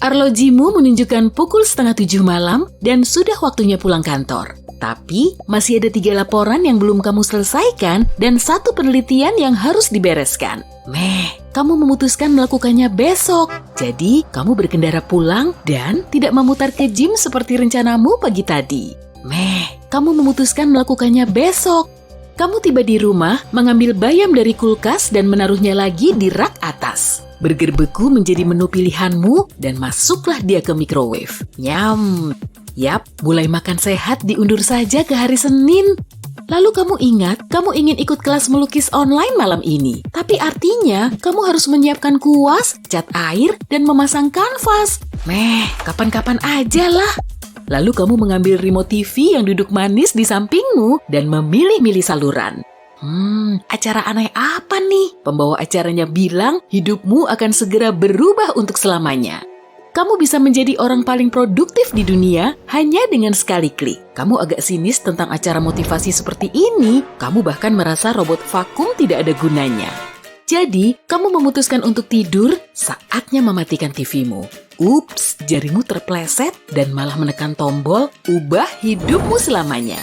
Arlojimu menunjukkan pukul 6:30 malam dan sudah waktunya pulang kantor. Tapi, masih ada 3 laporan yang belum kamu selesaikan dan 1 penelitian yang harus dibereskan. Kamu memutuskan melakukannya besok. Jadi, kamu berkendara pulang dan tidak memutar ke gym seperti rencanamu pagi tadi. Kamu memutuskan melakukannya besok. Kamu tiba di rumah, mengambil bayam dari kulkas dan menaruhnya lagi di rak atas. Burger beku menjadi menu pilihanmu dan masuklah dia ke microwave. Nyam. Yap, mulai makan sehat diundur saja ke hari Senin. Lalu kamu ingat, kamu ingin ikut kelas melukis online malam ini. Tapi artinya, kamu harus menyiapkan kuas, cat air, dan memasang kanvas. Kapan-kapan aja lah. Lalu kamu mengambil remote TV yang duduk manis di sampingmu dan memilih-milih saluran. Acara aneh apa nih? Pembawa acaranya bilang hidupmu akan segera berubah untuk selamanya. Kamu bisa menjadi orang paling produktif di dunia hanya dengan sekali klik. Kamu agak sinis tentang acara motivasi seperti ini. Kamu bahkan merasa robot vakum tidak ada gunanya. Jadi, kamu memutuskan untuk tidur, saatnya mematikan TV-mu. Ups, jarimu terpleset dan malah menekan tombol ubah hidupmu selamanya.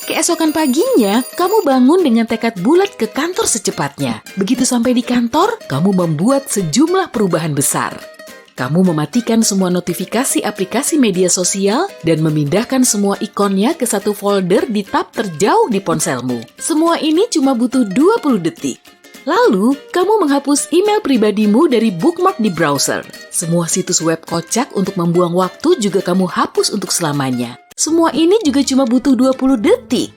Keesokan paginya, kamu bangun dengan tekad bulat ke kantor secepatnya. Begitu sampai di kantor, kamu membuat sejumlah perubahan besar. Kamu mematikan semua notifikasi aplikasi media sosial dan memindahkan semua ikonnya ke satu folder di tab terjauh di ponselmu. Semua ini cuma butuh 20 detik. Lalu, kamu menghapus email pribadimu dari bookmark di browser. Semua situs web kocak untuk membuang waktu juga kamu hapus untuk selamanya. Semua ini juga cuma butuh 20 detik.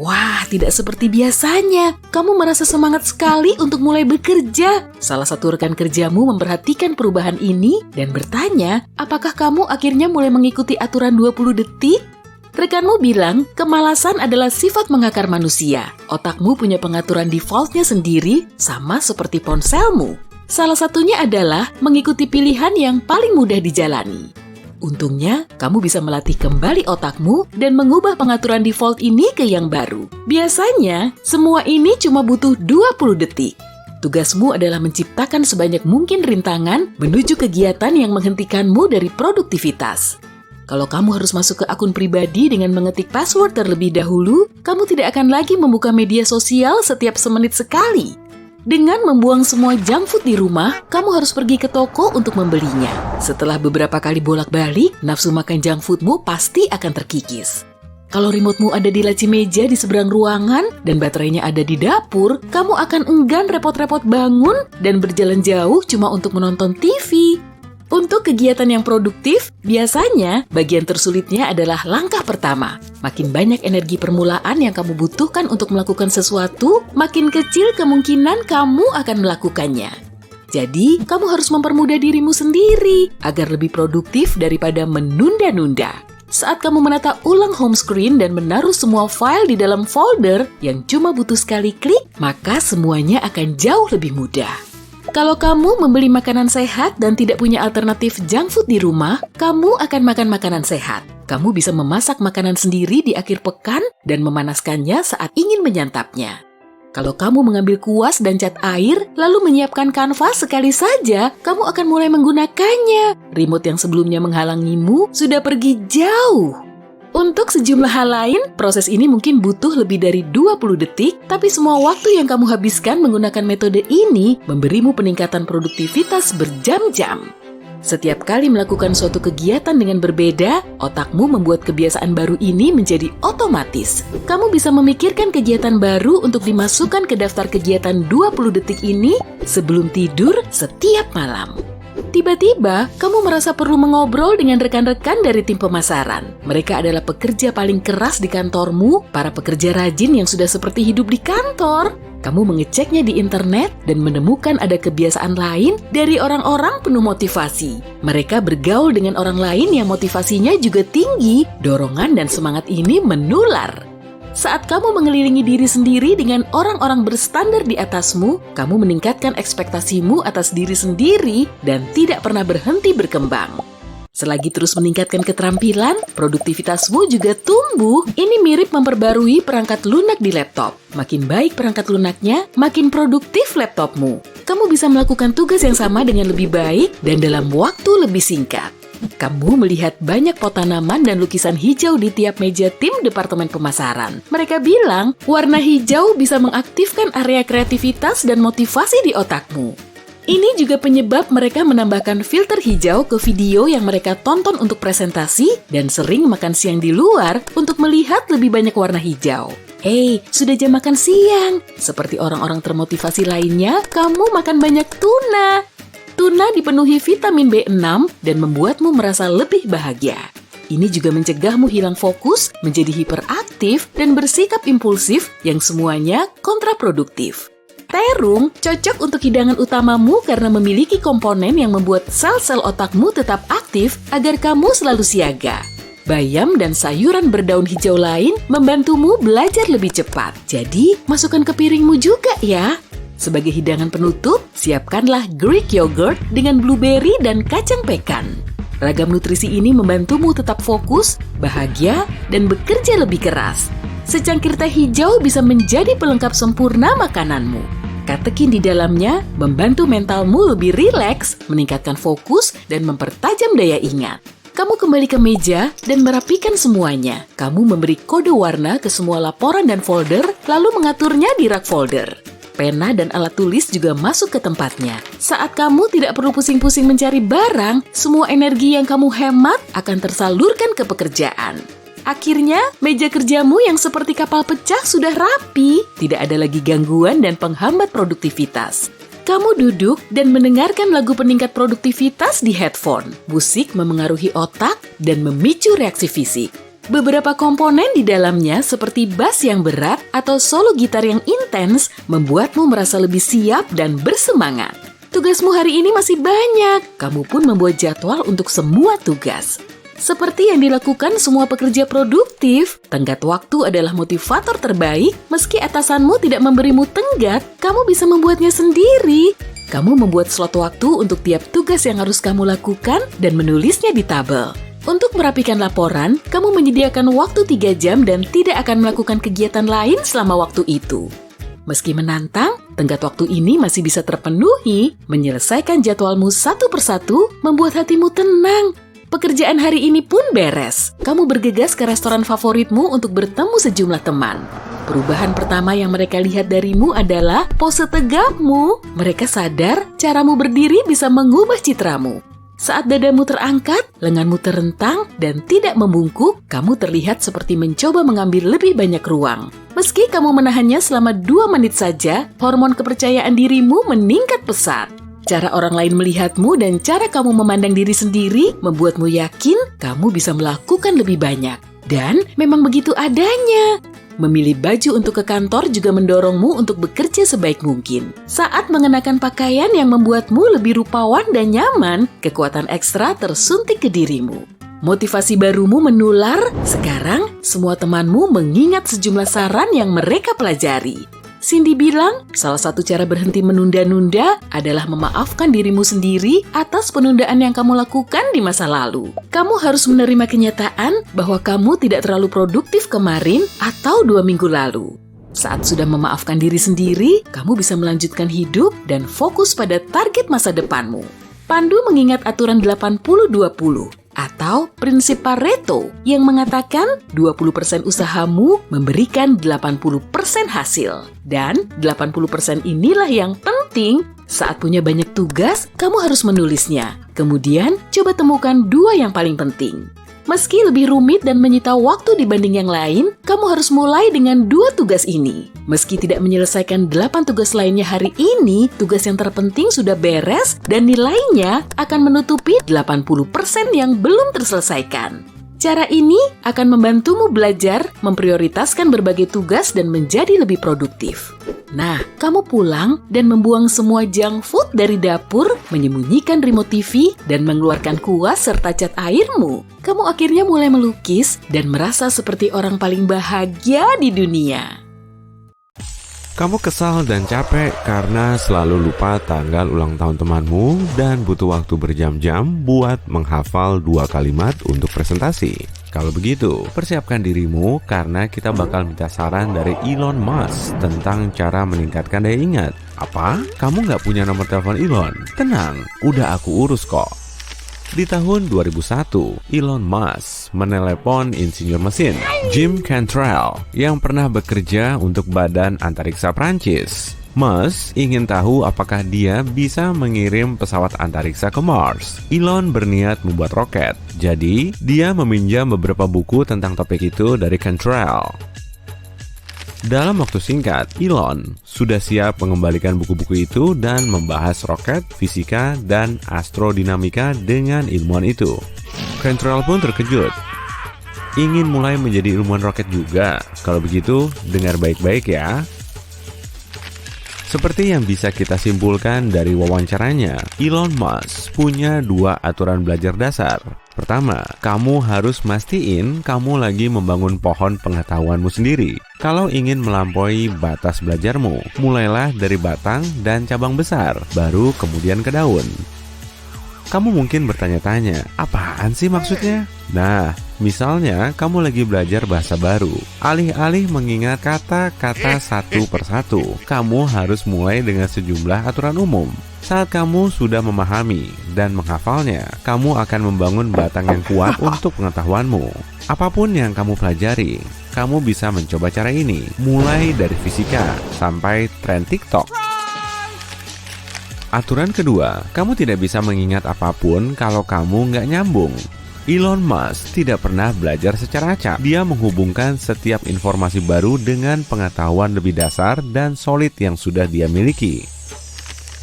Wah, tidak seperti biasanya. Kamu merasa semangat sekali untuk mulai bekerja. Salah satu rekan kerjamu memperhatikan perubahan ini dan bertanya, apakah kamu akhirnya mulai mengikuti aturan 20 detik? Rekanmu bilang, kemalasan adalah sifat mengakar manusia. Otakmu punya pengaturan defaultnya sendiri, sama seperti ponselmu. Salah satunya adalah mengikuti pilihan yang paling mudah dijalani. Untungnya, kamu bisa melatih kembali otakmu dan mengubah pengaturan default ini ke yang baru. Biasanya, semua ini cuma butuh 20 detik. Tugasmu adalah menciptakan sebanyak mungkin rintangan menuju kegiatan yang menghentikanmu dari produktivitas. Kalau kamu harus masuk ke akun pribadi dengan mengetik password terlebih dahulu, kamu tidak akan lagi membuka media sosial setiap semenit sekali. Dengan membuang semua junk food di rumah, kamu harus pergi ke toko untuk membelinya. Setelah beberapa kali bolak-balik, nafsu makan junk foodmu pasti akan terkikis. Kalau remote-mu ada di laci meja di seberang ruangan dan baterainya ada di dapur, kamu akan enggan repot-repot bangun dan berjalan jauh cuma untuk menonton TV. Untuk kegiatan yang produktif, biasanya bagian tersulitnya adalah langkah pertama. Makin banyak energi permulaan yang kamu butuhkan untuk melakukan sesuatu, makin kecil kemungkinan kamu akan melakukannya. Jadi, kamu harus mempermudah dirimu sendiri agar lebih produktif daripada menunda-nunda. Saat kamu menata ulang home screen dan menaruh semua file di dalam folder yang cuma butuh sekali klik, maka semuanya akan jauh lebih mudah. Kalau kamu membeli makanan sehat dan tidak punya alternatif junk food di rumah, kamu akan makan makanan sehat. Kamu bisa memasak makanan sendiri di akhir pekan dan memanaskannya saat ingin menyantapnya. Kalau kamu mengambil kuas dan cat air, lalu menyiapkan kanvas sekali saja, kamu akan mulai menggunakannya. Remote yang sebelumnya menghalangimu sudah pergi jauh. Untuk sejumlah hal lain, proses ini mungkin butuh lebih dari 20 detik, tapi semua waktu yang kamu habiskan menggunakan metode ini memberimu peningkatan produktivitas berjam-jam. Setiap kali melakukan suatu kegiatan dengan berbeda, otakmu membuat kebiasaan baru ini menjadi otomatis. Kamu bisa memikirkan kegiatan baru untuk dimasukkan ke daftar kegiatan 20 detik ini sebelum tidur setiap malam. Tiba-tiba, kamu merasa perlu mengobrol dengan rekan-rekan dari tim pemasaran. Mereka adalah pekerja paling keras di kantormu, para pekerja rajin yang sudah seperti hidup di kantor. Kamu mengeceknya di internet dan menemukan ada kebiasaan lain dari orang-orang penuh motivasi. Mereka bergaul dengan orang lain yang motivasinya juga tinggi. Dorongan dan semangat ini menular. Saat kamu mengelilingi diri sendiri dengan orang-orang berstandar di atasmu, kamu meningkatkan ekspektasimu atas diri sendiri dan tidak pernah berhenti berkembang. Selagi terus meningkatkan keterampilan, produktivitasmu juga tumbuh. Ini mirip memperbarui perangkat lunak di laptop. Makin baik perangkat lunaknya, makin produktif laptopmu. kamu bisa melakukan tugas yang sama dengan lebih baik dan dalam waktu lebih singkat. Kamu melihat banyak pot tanaman dan lukisan hijau di tiap meja tim departemen pemasaran. Mereka bilang, warna hijau bisa mengaktifkan area kreativitas dan motivasi di otakmu. Ini juga penyebab mereka menambahkan filter hijau ke video yang mereka tonton untuk presentasi dan sering makan siang di luar untuk melihat lebih banyak warna hijau. Hei, sudah jam makan siang. Seperti orang-orang termotivasi lainnya, kamu makan banyak tuna. Tuna dipenuhi vitamin B6 dan membuatmu merasa lebih bahagia. Ini juga mencegahmu hilang fokus, menjadi hiperaktif, dan bersikap impulsif yang semuanya kontraproduktif. Terung cocok untuk hidangan utamamu karena memiliki komponen yang membuat sel-sel otakmu tetap aktif agar kamu selalu siaga. Bayam dan sayuran berdaun hijau lain membantumu belajar lebih cepat. Jadi, masukkan ke piringmu juga ya. Sebagai hidangan penutup, siapkanlah Greek yogurt dengan blueberry dan kacang pekan. Ragam nutrisi ini membantumu tetap fokus, bahagia, dan bekerja lebih keras. Secangkir teh hijau bisa menjadi pelengkap sempurna makananmu. Katekin di dalamnya membantu mentalmu lebih rileks, meningkatkan fokus, dan mempertajam daya ingat. Kamu kembali ke meja dan merapikan semuanya. Kamu memberi kode warna ke semua laporan dan folder, lalu mengaturnya di rak folder. Pena dan alat tulis juga masuk ke tempatnya. Saat kamu tidak perlu pusing-pusing mencari barang, semua energi yang kamu hemat akan tersalurkan ke pekerjaan. Akhirnya, meja kerjamu yang seperti kapal pecah sudah rapi. Tidak ada lagi gangguan dan penghambat produktivitas. Kamu duduk dan mendengarkan lagu peningkat produktivitas di headphone. Musik memengaruhi otak dan memicu reaksi fisik. Beberapa komponen di dalamnya seperti bass yang berat atau solo gitar yang intens membuatmu merasa lebih siap dan bersemangat. Tugasmu hari ini masih banyak. Kamu pun membuat jadwal untuk semua tugas. Seperti yang dilakukan semua pekerja produktif, tenggat waktu adalah motivator terbaik. Meski atasanmu tidak memberimu tenggat, kamu bisa membuatnya sendiri. Kamu membuat slot waktu untuk tiap tugas yang harus kamu lakukan dan menulisnya di tabel. Untuk merapikan laporan, kamu menyediakan waktu 3 jam dan tidak akan melakukan kegiatan lain selama waktu itu. Meski menantang, tenggat waktu ini masih bisa terpenuhi. Menyelesaikan jadwalmu satu persatu membuat hatimu tenang. Pekerjaan hari ini pun beres. Kamu bergegas ke restoran favoritmu untuk bertemu sejumlah teman. Perubahan pertama yang mereka lihat darimu adalah pose tegapmu. Mereka sadar caramu berdiri bisa mengubah citramu. Saat dadamu terangkat, lenganmu terentang, dan tidak membungkuk, kamu terlihat seperti mencoba mengambil lebih banyak ruang. Meski kamu menahannya selama 2 menit saja, hormon kepercayaan dirimu meningkat pesat. Cara orang lain melihatmu dan cara kamu memandang diri sendiri membuatmu yakin kamu bisa melakukan lebih banyak. Dan memang begitu adanya. Memilih baju untuk ke kantor juga mendorongmu untuk bekerja sebaik mungkin. Saat mengenakan pakaian yang membuatmu lebih rupawan dan nyaman, kekuatan ekstra tersuntik ke dirimu. Motivasi barumu menular. Sekarang, semua temanmu mengingat sejumlah saran yang mereka pelajari. Cindy bilang, salah satu cara berhenti menunda-nunda adalah memaafkan dirimu sendiri atas penundaan yang kamu lakukan di masa lalu. Kamu harus menerima kenyataan bahwa kamu tidak terlalu produktif kemarin atau 2 minggu lalu. Saat sudah memaafkan diri sendiri, kamu bisa melanjutkan hidup dan fokus pada target masa depanmu. Pandu mengingat aturan 80-20. Atau prinsip Pareto yang mengatakan 20% usahamu memberikan 80% hasil. Dan 80% inilah yang penting. Saat punya banyak tugas, kamu harus menulisnya. Kemudian, coba temukan 2 yang paling penting. Meski lebih rumit dan menyita waktu dibanding yang lain, kamu harus mulai dengan 2 tugas ini. Meski tidak menyelesaikan 8 tugas lainnya hari ini, tugas yang terpenting sudah beres dan nilainya akan menutupi 80% yang belum terselesaikan. Cara ini akan membantumu belajar, memprioritaskan berbagai tugas dan menjadi lebih produktif. Nah, kamu pulang dan membuang semua junk food dari dapur, menyembunyikan remote TV, dan mengeluarkan kuas serta cat airmu. Kamu akhirnya mulai melukis dan merasa seperti orang paling bahagia di dunia. Kamu kesal dan capek karena selalu lupa tanggal ulang tahun temanmu dan butuh waktu berjam-jam buat menghafal 2 kalimat untuk presentasi. Kalau begitu, persiapkan dirimu karena kita bakal minta saran dari Elon Musk tentang cara meningkatkan daya ingat. Apa? Kamu nggak punya nomor telepon Elon? Tenang, udah aku urus kok. Di tahun 2001, Elon Musk menelepon insinyur mesin Jim Cantrell yang pernah bekerja untuk Badan Antariksa Prancis. Musk ingin tahu apakah dia bisa mengirim pesawat antariksa ke Mars. Elon berniat membuat roket, jadi dia meminjam beberapa buku tentang topik itu dari Cantrell. Dalam waktu singkat, Elon sudah siap mengembalikan buku-buku itu dan membahas roket, fisika, dan astrodinamika dengan ilmuwan itu. Cantrell pun terkejut. Ingin mulai menjadi ilmuwan roket juga? Kalau begitu, dengar baik-baik ya. Seperti yang bisa kita simpulkan dari wawancaranya, Elon Musk punya 2 aturan belajar dasar. Pertama, kamu harus mastiin kamu lagi membangun pohon pengetahuanmu sendiri. Kalau ingin melampaui batas belajarmu, mulailah dari batang dan cabang besar, baru kemudian ke daun. Kamu mungkin bertanya-tanya, apaan sih maksudnya? Nah, misalnya kamu lagi belajar bahasa baru. Alih-alih mengingat kata-kata satu persatu, kamu harus mulai dengan sejumlah aturan umum. Saat kamu sudah memahami dan menghafalnya, kamu akan membangun batang yang kuat untuk pengetahuanmu. Apapun yang kamu pelajari, kamu bisa mencoba cara ini, mulai dari fisika sampai tren TikTok. Aturan kedua, kamu tidak bisa mengingat apapun kalau kamu nggak nyambung. Elon Musk tidak pernah belajar secara acak. Dia menghubungkan setiap informasi baru dengan pengetahuan lebih dasar dan solid yang sudah dia miliki.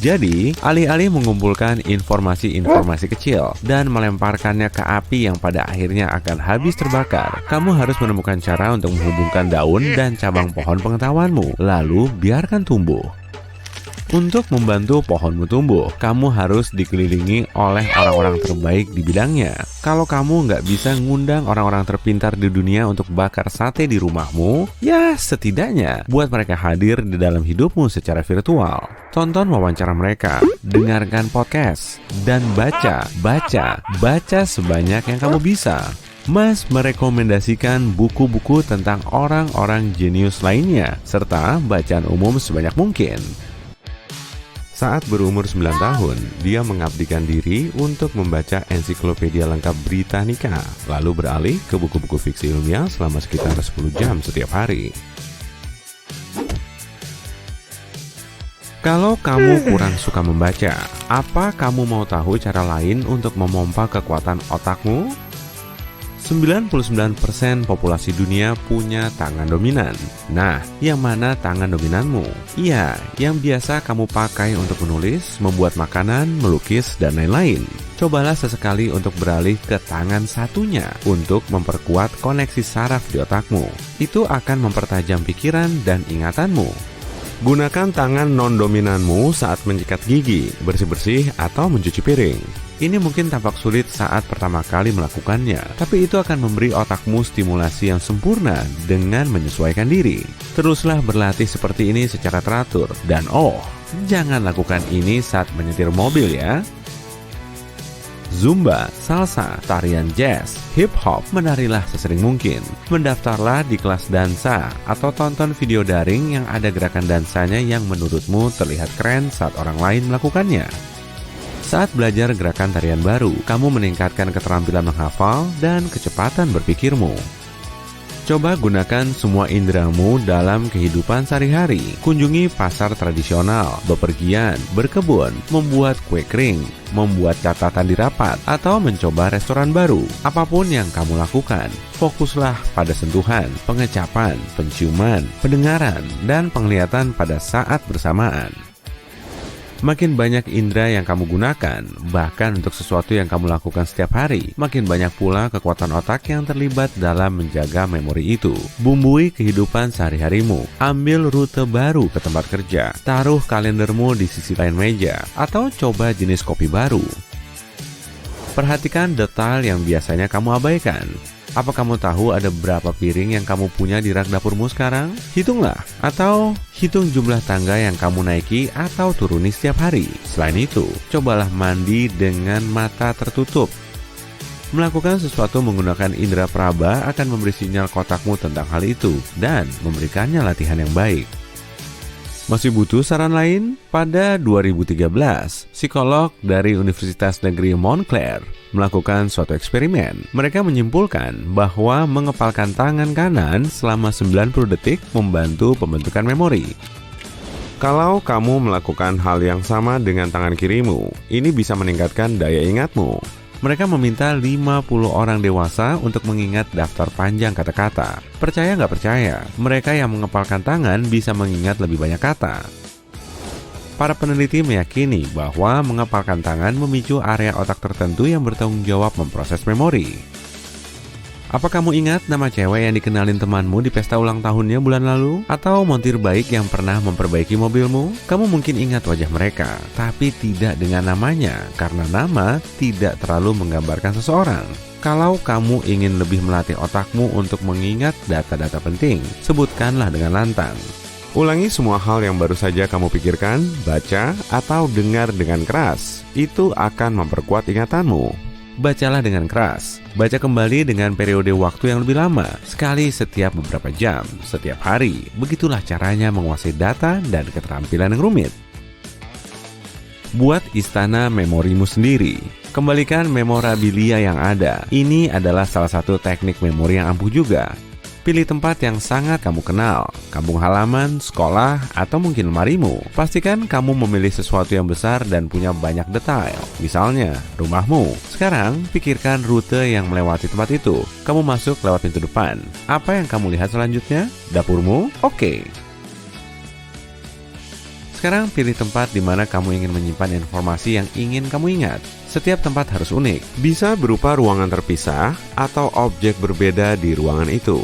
Jadi, alih-alih mengumpulkan informasi-informasi kecil dan melemparkannya ke api yang pada akhirnya akan habis terbakar, kamu harus menemukan cara untuk menghubungkan daun dan cabang pohon pengetahuanmu, lalu biarkan tumbuh. Untuk membantu pohonmu tumbuh, kamu harus dikelilingi oleh orang-orang terbaik di bidangnya. Kalau kamu nggak bisa ngundang orang-orang terpintar di dunia untuk bakar sate di rumahmu, ya setidaknya buat mereka hadir di dalam hidupmu secara virtual. Tonton wawancara mereka, dengarkan podcast, dan baca sebanyak yang kamu bisa. Mas merekomendasikan buku-buku tentang orang-orang jenius lainnya, serta bacaan umum sebanyak mungkin. Saat berumur 9 tahun, dia mengabdikan diri untuk membaca ensiklopedia lengkap Britannica, lalu beralih ke buku-buku fiksi ilmiah selama sekitar 10 jam setiap hari. Kalau kamu kurang suka membaca, apa kamu mau tahu cara lain untuk memompa kekuatan otakmu? 99% populasi dunia punya tangan dominan. Nah, yang mana tangan dominanmu? Iya, yang biasa kamu pakai untuk menulis, membuat makanan, melukis, dan lain-lain. Cobalah sesekali untuk beralih ke tangan satunya untuk memperkuat koneksi saraf di otakmu. Itu akan mempertajam pikiran dan ingatanmu. Gunakan tangan non-dominanmu saat menyikat gigi, bersih-bersih, atau mencuci piring. Ini mungkin tampak sulit saat pertama kali melakukannya, tapi itu akan memberi otakmu stimulasi yang sempurna dengan menyesuaikan diri. Teruslah berlatih seperti ini secara teratur, dan jangan lakukan ini saat menyetir mobil ya. Zumba, salsa, tarian jazz, hip-hop, menarilah sesering mungkin. Mendaftarlah di kelas dansa atau tonton video daring yang ada gerakan dansanya yang menurutmu terlihat keren saat orang lain melakukannya. Saat belajar gerakan tarian baru, kamu meningkatkan keterampilan menghafal dan kecepatan berpikirmu. Coba gunakan semua inderamu dalam kehidupan sehari-hari. Kunjungi pasar tradisional, bepergian, berkebun, membuat kue kering, membuat catatan di rapat, atau mencoba restoran baru. Apapun yang kamu lakukan, fokuslah pada sentuhan, pengecapan, penciuman, pendengaran, dan penglihatan pada saat bersamaan. Makin banyak indera yang kamu gunakan, bahkan untuk sesuatu yang kamu lakukan setiap hari, makin banyak pula kekuatan otak yang terlibat dalam menjaga memori itu. Bumbui kehidupan sehari-harimu, ambil rute baru ke tempat kerja, taruh kalendermu di sisi lain meja, atau coba jenis kopi baru. Perhatikan detail yang biasanya kamu abaikan. Apa kamu tahu ada berapa piring yang kamu punya di rak dapurmu sekarang? Hitunglah, atau hitung jumlah tangga yang kamu naiki atau turuni setiap hari. Selain itu, cobalah mandi dengan mata tertutup. Melakukan sesuatu menggunakan indera peraba akan memberi sinyal ke otakmu tentang hal itu dan memberikannya latihan yang baik. Masih butuh saran lain? Pada 2013, psikolog dari Universitas Negeri Montclair melakukan suatu eksperimen. Mereka menyimpulkan bahwa mengepalkan tangan kanan selama 90 detik membantu pembentukan memori. Kalau kamu melakukan hal yang sama dengan tangan kirimu, ini bisa meningkatkan daya ingatmu. Mereka meminta 50 orang dewasa untuk mengingat daftar panjang kata-kata. Percaya nggak percaya, mereka yang mengepalkan tangan bisa mengingat lebih banyak kata. Para peneliti meyakini bahwa mengepalkan tangan memicu area otak tertentu yang bertanggung jawab memproses memori. Apa kamu ingat nama cewek yang dikenalin temanmu di pesta ulang tahunnya bulan lalu? Atau montir baik yang pernah memperbaiki mobilmu? Kamu mungkin ingat wajah mereka, tapi tidak dengan namanya, karena nama tidak terlalu menggambarkan seseorang. Kalau kamu ingin lebih melatih otakmu untuk mengingat data-data penting, sebutkanlah dengan lantang. Ulangi semua hal yang baru saja kamu pikirkan, baca, atau dengar dengan keras. Itu akan memperkuat ingatanmu. Bacalah dengan keras. Baca kembali dengan periode waktu yang lebih lama, sekali setiap beberapa jam, setiap hari. Begitulah caranya menguasai data dan keterampilan yang rumit. Buat istana memorimu sendiri. Kembalikan memorabilia yang ada. Ini adalah salah satu teknik memori yang ampuh juga. Pilih tempat yang sangat kamu kenal, kampung halaman, sekolah, atau mungkin lemarimu. Pastikan kamu memilih sesuatu yang besar dan punya banyak detail. Misalnya, rumahmu. Sekarang, pikirkan rute yang melewati tempat itu. Kamu masuk lewat pintu depan. Apa yang kamu lihat selanjutnya? Dapurmu? Oke. Sekarang pilih tempat di mana kamu ingin menyimpan informasi yang ingin kamu ingat. Setiap tempat harus unik. Bisa berupa ruangan terpisah atau objek berbeda di ruangan itu.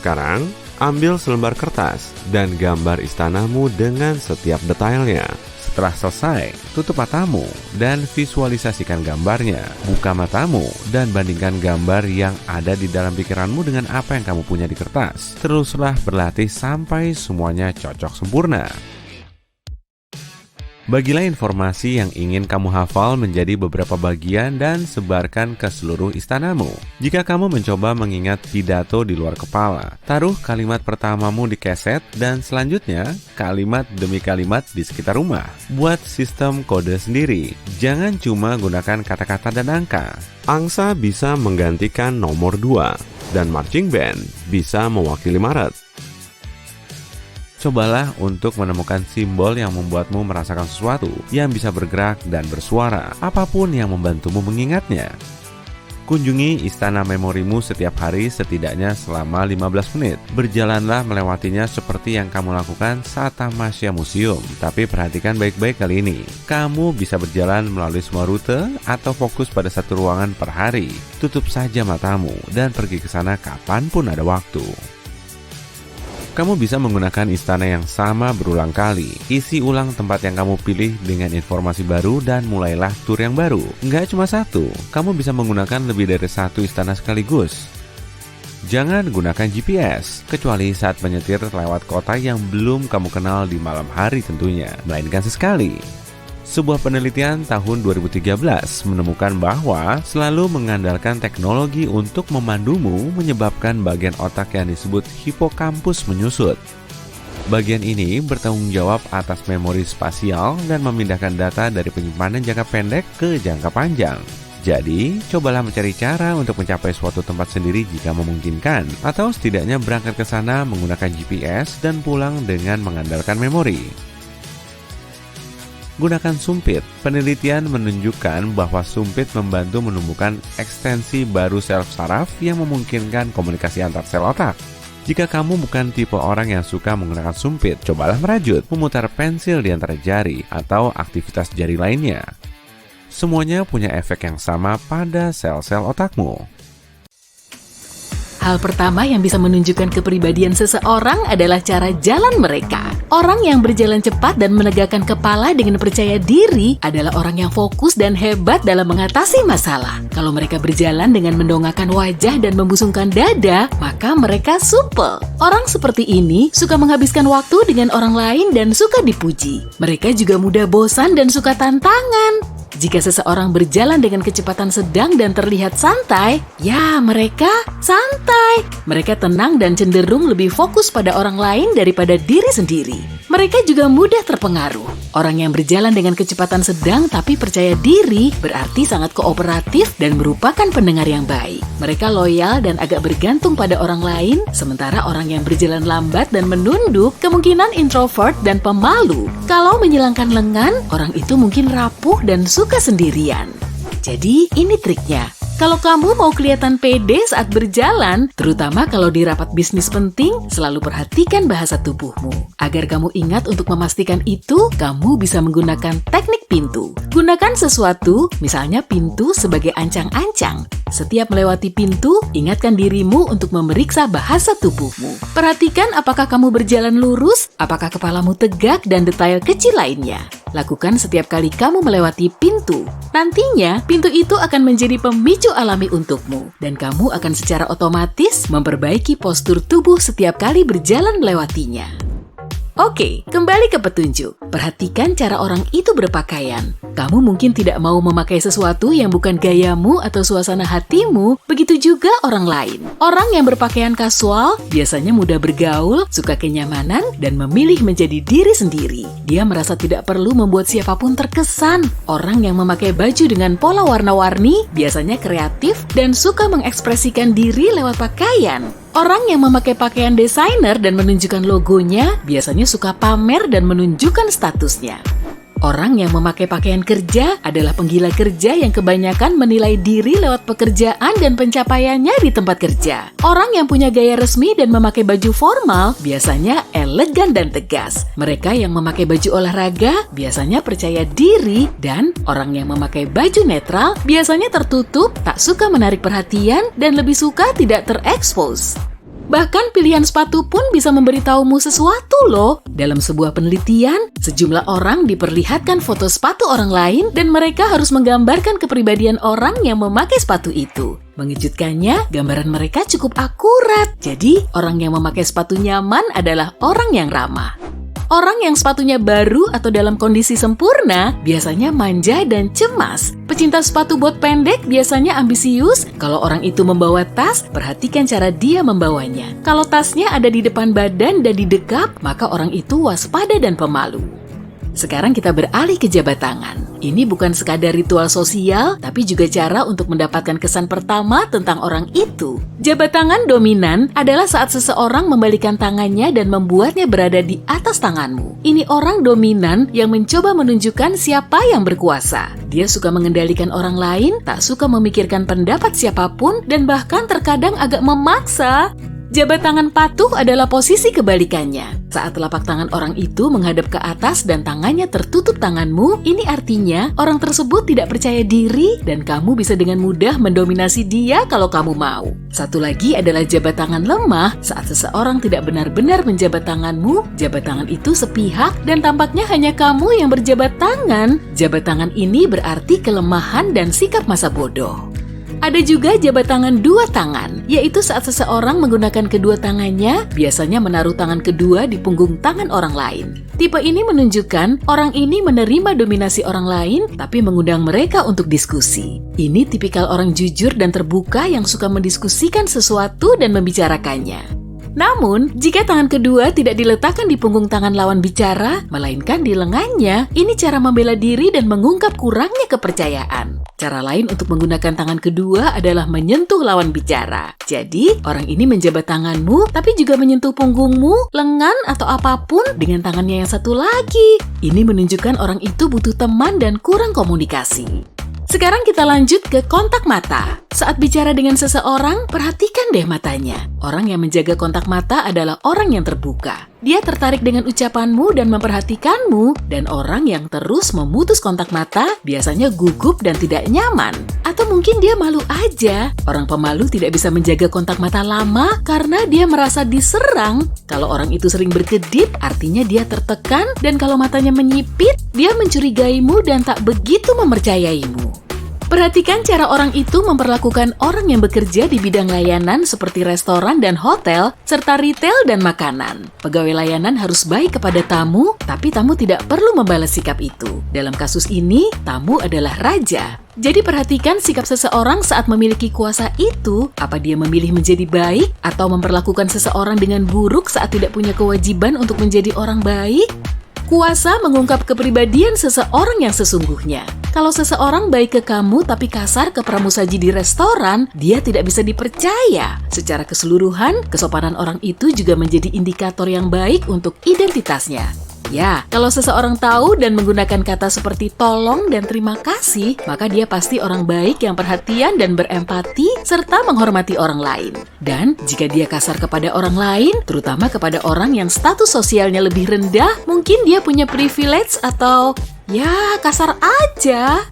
Sekarang, ambil selembar kertas dan gambar istanamu dengan setiap detailnya. Setelah selesai, tutup matamu dan visualisasikan gambarnya. Buka matamu dan bandingkan gambar yang ada di dalam pikiranmu dengan apa yang kamu punya di kertas. Teruslah berlatih sampai semuanya cocok sempurna. Bagilah informasi yang ingin kamu hafal menjadi beberapa bagian dan sebarkan ke seluruh istanamu. Jika kamu mencoba mengingat pidato di luar kepala, taruh kalimat pertamamu di keset dan selanjutnya kalimat demi kalimat di sekitar rumah. Buat sistem kode sendiri. Jangan cuma gunakan kata-kata dan angka. Angsa bisa menggantikan nomor 2 dan marching band bisa mewakili Maret. Cobalah untuk menemukan simbol yang membuatmu merasakan sesuatu yang bisa bergerak dan bersuara, apapun yang membantumu mengingatnya. Kunjungi istana memorimu setiap hari setidaknya selama 15 menit. Berjalanlah melewatinya seperti yang kamu lakukan saat tamasya museum. Tapi perhatikan baik-baik kali ini. Kamu bisa berjalan melalui semua rute atau fokus pada satu ruangan per hari. Tutup saja matamu dan pergi ke sana kapanpun ada waktu. Kamu bisa menggunakan istana yang sama berulang kali. Isi ulang tempat yang kamu pilih dengan informasi baru dan mulailah tur yang baru. Nggak cuma satu, kamu bisa menggunakan lebih dari satu istana sekaligus. Jangan gunakan GPS, kecuali saat menyetir lewat kota yang belum kamu kenal di malam hari tentunya, melainkan sesekali. Sebuah penelitian tahun 2013 menemukan bahwa selalu mengandalkan teknologi untuk memandumu menyebabkan bagian otak yang disebut hipokampus menyusut. Bagian ini bertanggung jawab atas memori spasial dan memindahkan data dari penyimpanan jangka pendek ke jangka panjang. Jadi, cobalah mencari cara untuk mencapai suatu tempat sendiri jika memungkinkan, atau setidaknya berangkat ke sana menggunakan GPS dan pulang dengan mengandalkan memori. Gunakan sumpit. Penelitian menunjukkan bahwa sumpit membantu menumbuhkan ekstensi baru sel saraf yang memungkinkan komunikasi antar sel otak. Jika kamu bukan tipe orang yang suka menggunakan sumpit, cobalah merajut, memutar pensil di antara jari, atau aktivitas jari lainnya. Semuanya punya efek yang sama pada sel-sel otakmu. Hal pertama yang bisa menunjukkan kepribadian seseorang adalah cara jalan mereka. Orang yang berjalan cepat dan menegakkan kepala dengan percaya diri adalah orang yang fokus dan hebat dalam mengatasi masalah. Kalau mereka berjalan dengan mendongakkan wajah dan membusungkan dada, maka mereka supel. Orang seperti ini suka menghabiskan waktu dengan orang lain dan suka dipuji. Mereka juga mudah bosan dan suka tantangan. Jika seseorang berjalan dengan kecepatan sedang dan terlihat santai, ya mereka santai. Mereka tenang dan cenderung lebih fokus pada orang lain daripada diri sendiri. Mereka juga mudah terpengaruh. Orang yang berjalan dengan kecepatan sedang tapi percaya diri berarti sangat kooperatif dan merupakan pendengar yang baik. Mereka loyal dan agak bergantung pada orang lain, sementara orang yang berjalan lambat dan menunduk kemungkinan introvert dan pemalu. Kalau menyilangkan lengan, orang itu mungkin rapuh dan suka sendirian. Jadi, ini triknya. Kalau kamu mau kelihatan pede saat berjalan, terutama kalau di rapat bisnis penting, selalu perhatikan bahasa tubuhmu. Agar kamu ingat untuk memastikan itu, kamu bisa menggunakan teknik pintu. Gunakan sesuatu, misalnya pintu sebagai ancang-ancang. Setiap melewati pintu, ingatkan dirimu untuk memeriksa bahasa tubuhmu. Perhatikan apakah kamu berjalan lurus, apakah kepalamu tegak, dan detail kecil lainnya. Lakukan setiap kali kamu melewati pintu. Nantinya, pintu itu akan menjadi pemicu alami untukmu, dan kamu akan secara otomatis memperbaiki postur tubuh setiap kali berjalan melewatinya. Oke, kembali ke petunjuk. Perhatikan cara orang itu berpakaian. Kamu mungkin tidak mau memakai sesuatu yang bukan gayamu atau suasana hatimu, begitu juga orang lain. Orang yang berpakaian kasual biasanya mudah bergaul, suka kenyamanan, dan memilih menjadi diri sendiri. Dia merasa tidak perlu membuat siapapun terkesan. Orang yang memakai baju dengan pola warna-warni biasanya kreatif dan suka mengekspresikan diri lewat pakaian. Orang yang memakai pakaian desainer dan menunjukkan logonya biasanya suka pamer dan menunjukkan statusnya. Orang yang memakai pakaian kerja adalah penggila kerja yang kebanyakan menilai diri lewat pekerjaan dan pencapaiannya di tempat kerja. Orang yang punya gaya resmi dan memakai baju formal biasanya elegan dan tegas. Mereka yang memakai baju olahraga biasanya percaya diri, dan orang yang memakai baju netral biasanya tertutup, tak suka menarik perhatian, dan lebih suka tidak terekspos. Bahkan pilihan sepatu pun bisa memberitahumu sesuatu loh. Dalam sebuah penelitian, sejumlah orang diperlihatkan foto sepatu orang lain dan mereka harus menggambarkan kepribadian orang yang memakai sepatu itu. Mengejutkannya, gambaran mereka cukup akurat. Jadi, orang yang memakai sepatu nyaman adalah orang yang ramah. Orang yang sepatunya baru atau dalam kondisi sempurna biasanya manja dan cemas. Pecinta sepatu bot pendek biasanya ambisius. Kalau orang itu membawa tas, perhatikan cara dia membawanya. Kalau tasnya ada di depan badan dan didekap, maka orang itu waspada dan pemalu. Sekarang kita beralih ke jabat tangan. Ini bukan sekadar ritual sosial, tapi juga cara untuk mendapatkan kesan pertama tentang orang itu. Jabat tangan dominan adalah saat seseorang membalikkan tangannya dan membuatnya berada di atas tanganmu. Ini orang dominan yang mencoba menunjukkan siapa yang berkuasa. Dia suka mengendalikan orang lain, tak suka memikirkan pendapat siapapun, dan bahkan terkadang agak memaksa. Jabat tangan patuh adalah posisi kebalikannya. Saat telapak tangan orang itu menghadap ke atas dan tangannya tertutup tanganmu, ini artinya orang tersebut tidak percaya diri dan kamu bisa dengan mudah mendominasi dia kalau kamu mau. Satu lagi adalah jabat tangan lemah. Saat seseorang tidak benar-benar menjabat tanganmu, jabat tangan itu sepihak dan tampaknya hanya kamu yang berjabat tangan. Jabat tangan ini berarti kelemahan dan sikap masa bodoh. Ada juga jabat tangan dua tangan, yaitu saat seseorang menggunakan kedua tangannya, biasanya menaruh tangan kedua di punggung tangan orang lain. Tipe ini menunjukkan orang ini menerima dominasi orang lain, tapi mengundang mereka untuk diskusi. Ini tipikal orang jujur dan terbuka yang suka mendiskusikan sesuatu dan membicarakannya. Namun, jika tangan kedua tidak diletakkan di punggung tangan lawan bicara, melainkan di lengannya, ini cara membela diri dan mengungkap kurangnya kepercayaan. Cara lain untuk menggunakan tangan kedua adalah menyentuh lawan bicara. Jadi, orang ini menjabat tanganmu, tapi juga menyentuh punggungmu, lengan, atau apapun dengan tangannya yang satu lagi. Ini menunjukkan orang itu butuh teman dan kurang komunikasi. Sekarang kita lanjut ke kontak mata. Saat bicara dengan seseorang, perhatikan deh matanya. Orang yang menjaga kontak mata adalah orang yang terbuka. Dia tertarik dengan ucapanmu dan memperhatikanmu, dan orang yang terus memutus kontak mata biasanya gugup dan tidak nyaman. Atau mungkin dia malu aja. Orang pemalu tidak bisa menjaga kontak mata lama karena dia merasa diserang. Kalau orang itu sering berkedip, artinya dia tertekan, dan kalau matanya menyipit, dia mencurigaimu dan tak begitu mempercayaimu. Perhatikan cara orang itu memperlakukan orang yang bekerja di bidang layanan seperti restoran dan hotel, serta retail dan makanan. Pegawai layanan harus baik kepada tamu, tapi tamu tidak perlu membalas sikap itu. Dalam kasus ini, tamu adalah raja. Jadi perhatikan sikap seseorang saat memiliki kuasa itu, apa dia memilih menjadi baik atau memperlakukan seseorang dengan buruk saat tidak punya kewajiban untuk menjadi orang baik? Kuasa mengungkap kepribadian seseorang yang sesungguhnya. Kalau seseorang baik ke kamu tapi kasar ke pramusaji di restoran, dia tidak bisa dipercaya. Secara keseluruhan, kesopanan orang itu juga menjadi indikator yang baik untuk identitasnya. Ya, kalau seseorang tahu dan menggunakan kata seperti tolong dan terima kasih, maka dia pasti orang baik yang perhatian dan berempati serta menghormati orang lain. Dan jika dia kasar kepada orang lain, terutama kepada orang yang status sosialnya lebih rendah, mungkin dia punya privilege atau ya kasar aja.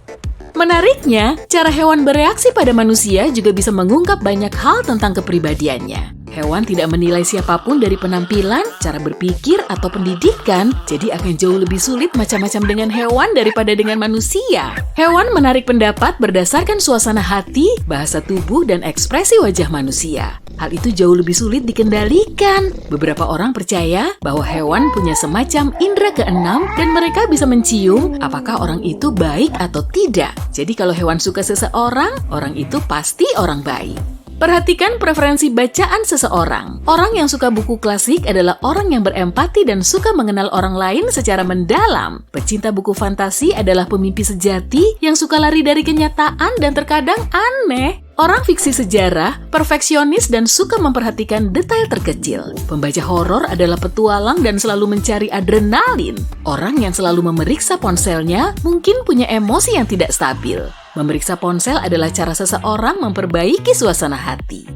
Menariknya, cara hewan bereaksi pada manusia juga bisa mengungkap banyak hal tentang kepribadiannya. Hewan tidak menilai siapapun dari penampilan, cara berpikir, atau pendidikan, jadi akan jauh lebih sulit macam-macam dengan hewan daripada dengan manusia. Hewan menarik pendapat berdasarkan suasana hati, bahasa tubuh, dan ekspresi wajah manusia. Hal itu jauh lebih sulit dikendalikan. Beberapa orang percaya bahwa hewan punya semacam indera keenam dan mereka bisa mencium apakah orang itu baik atau tidak. Jadi kalau hewan suka seseorang, orang itu pasti orang baik. Perhatikan preferensi bacaan seseorang. Orang yang suka buku klasik adalah orang yang berempati dan suka mengenal orang lain secara mendalam. Pecinta buku fantasi adalah pemimpi sejati yang suka lari dari kenyataan dan terkadang aneh. Orang fiksi sejarah, perfeksionis dan suka memperhatikan detail terkecil. Pembaca horor adalah petualang dan selalu mencari adrenalin. Orang yang selalu memeriksa ponselnya mungkin punya emosi yang tidak stabil. Memeriksa ponsel adalah cara seseorang memperbaiki suasana hati.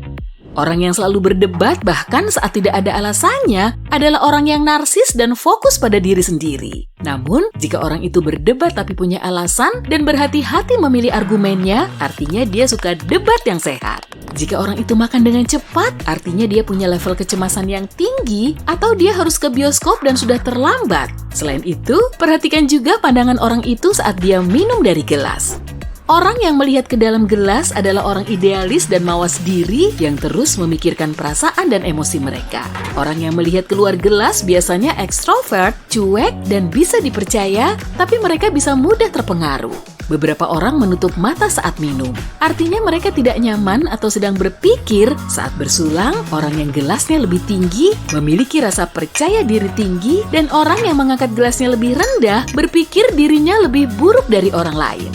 Orang yang selalu berdebat bahkan saat tidak ada alasannya adalah orang yang narsis dan fokus pada diri sendiri. Namun, jika orang itu berdebat tapi punya alasan dan berhati-hati memilih argumennya, artinya dia suka debat yang sehat. Jika orang itu makan dengan cepat, artinya dia punya level kecemasan yang tinggi atau dia harus ke bioskop dan sudah terlambat. Selain itu, perhatikan juga pandangan orang itu saat dia minum dari gelas. Orang yang melihat ke dalam gelas adalah orang idealis dan mawas diri yang terus memikirkan perasaan dan emosi mereka. Orang yang melihat keluar gelas biasanya ekstrovert, cuek, dan bisa dipercaya, tapi mereka bisa mudah terpengaruh. Beberapa orang menutup mata saat minum. Artinya mereka tidak nyaman atau sedang berpikir. Saat bersulang, orang yang gelasnya lebih tinggi memiliki rasa percaya diri tinggi, dan orang yang mengangkat gelasnya lebih rendah berpikir dirinya lebih buruk dari orang lain.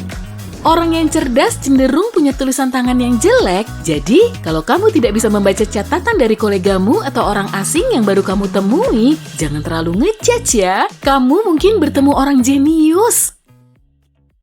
Orang yang cerdas cenderung punya tulisan tangan yang jelek, jadi kalau kamu tidak bisa membaca catatan dari kolegamu atau orang asing yang baru kamu temui, jangan terlalu ngejudge ya. Kamu mungkin bertemu orang jenius.